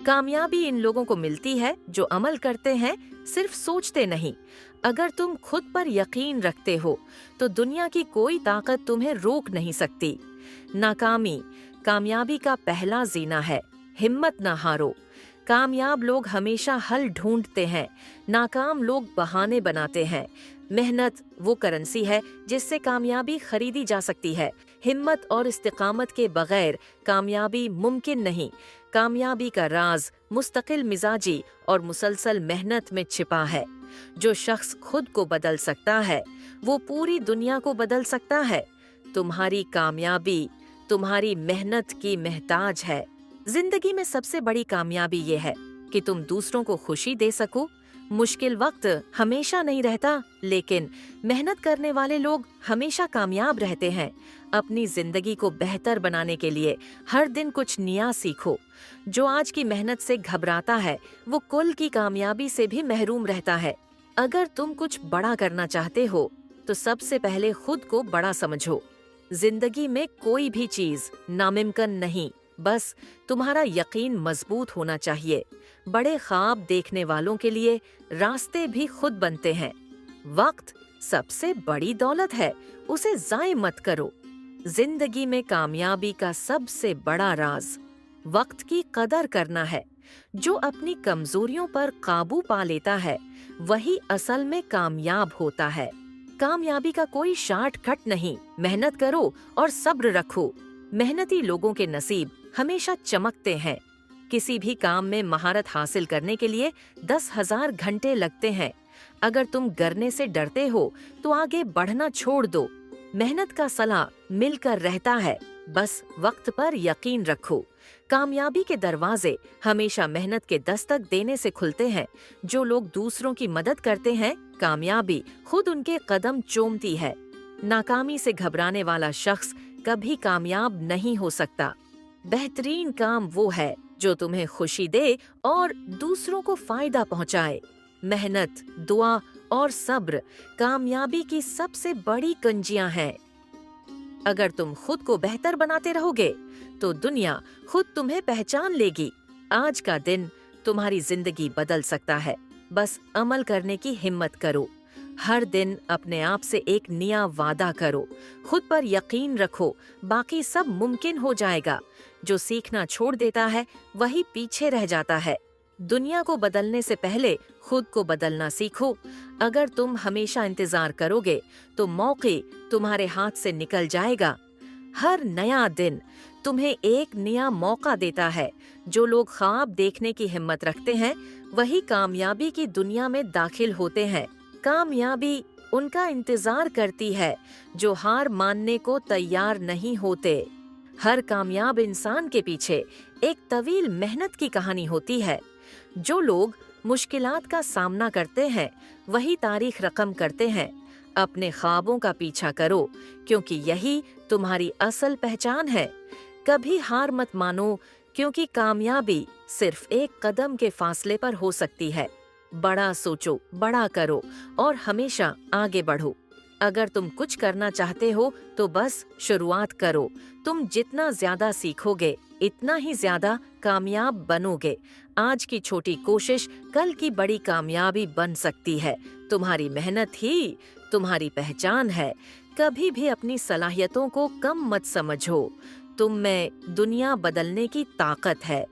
कामयाबी इन लोगों को मिलती है जो अमल करते हैं, सिर्फ सोचते नहीं। अगर तुम खुद पर यकीन रखते हो तो दुनिया की कोई ताकत तुम्हें रोक नहीं सकती। नाकामी कामयाबी का पहला जीना है, हिम्मत ना हारो। कामयाब लोग हमेशा हल ढूंढते हैं, नाकाम लोग बहाने बनाते हैं। मेहनत वो करेंसी है जिससे कामयाबी खरीदी जा सकती है। हिम्मत और इस्तिकामत के बगैर कामयाबी मुमकिन नहीं। कामयाबी का राज मुस्तकिल मिजाजी और मुसलसल मेहनत में छिपा है। जो शख्स खुद को बदल सकता है वो पूरी दुनिया को बदल सकता है। तुम्हारी कामयाबी तुम्हारी मेहनत की महताज है। जिंदगी में सबसे बड़ी कामयाबी ये है कि तुम दूसरों को खुशी दे सको। मुश्किल वक्त हमेशा नहीं रहता, लेकिन मेहनत करने वाले लोग हमेशा कामयाब रहते हैं। अपनी जिंदगी को बेहतर बनाने के लिए हर दिन कुछ नया सीखो। जो आज की मेहनत से घबराता है वो कल की कामयाबी से भी महरूम रहता है। अगर तुम कुछ बड़ा करना चाहते हो तो सबसे पहले खुद को बड़ा समझो। जिंदगी में कोई भी चीज नामुमकिन नहीं, बस तुम्हारा यकीन मजबूत होना चाहिए। बड़े ख्वाब देखने वालों के लिए रास्ते भी खुद बनते हैं। वक्त सबसे बड़ी दौलत है, उसे ज़ाय मत करो। जिंदगी में कामयाबी का सबसे बड़ा राज वक्त की कदर करना है। जो अपनी कमजोरियों पर काबू पा लेता है वही असल में कामयाब होता है। कामयाबी का कोई शॉर्टकट नहीं, मेहनत करो और सब्र रखो। मेहनती लोगों के नसीब हमेशा चमकते हैं। किसी भी काम में महारत हासिल करने के लिए 10,000 घंटे लगते हैं। अगर तुम गिरने से डरते हो तो आगे बढ़ना छोड़ दो। मेहनत का सलाह मिलकर रहता है, बस वक्त पर यकीन रखो। कामयाबी के दरवाजे हमेशा मेहनत के दस्तक देने से खुलते हैं। जो लोग दूसरों की मदद करते हैं, कामयाबी खुद उनके कदम चूमती है। नाकामी से घबराने वाला शख्स कभी कामयाब नहीं हो सकता। बेहतरीन काम वो है जो तुम्हें खुशी दे और दूसरों को फायदा पहुंचाए। मेहनत, दुआ और सब्र कामयाबी की सबसे बड़ी कुंजियां हैं। अगर तुम खुद को बेहतर बनाते रहोगे तो दुनिया खुद तुम्हें पहचान लेगी। आज का दिन तुम्हारी जिंदगी बदल सकता है, बस अमल करने की हिम्मत करो। हर दिन अपने आप से एक नया वादा करो। खुद पर यकीन रखो, बाकी सब मुमकिन हो जाएगा। जो सीखना छोड़ देता है वही पीछे रह जाता है। दुनिया को बदलने से पहले खुद को बदलना सीखो। अगर तुम हमेशा इंतजार करोगे तो मौके तुम्हारे हाथ से निकल जाएगा। हर नया दिन तुम्हें एक नया मौका देता है। जो लोग ख्वाब देखने की हिम्मत रखते हैं वही कामयाबी की दुनिया में दाखिल होते हैं। कामयाबी उनका इंतजार करती है जो हार मानने को तैयार नहीं होते। हर कामयाब इंसान के पीछे एक तवील मेहनत की कहानी होती है। जो लोग मुश्किलात का सामना करते हैं वही तारीख रकम करते हैं। अपने ख्वाबों का पीछा करो, क्योंकि यही तुम्हारी असल पहचान है। कभी हार मत मानो, क्योंकि कामयाबी सिर्फ एक कदम के फासले पर हो सकती है। बड़ा सोचो, बड़ा करो और हमेशा आगे बढ़ो। अगर तुम कुछ करना चाहते हो तो बस शुरुआत करो। तुम जितना ज्यादा सीखोगे इतना ही ज्यादा कामयाब बनोगे। आज की छोटी कोशिश कल की बड़ी कामयाबी बन सकती है। तुम्हारी मेहनत ही तुम्हारी पहचान है। कभी भी अपनी सलाहियतों को कम मत समझो। तुम में दुनिया बदलने की ताकत है।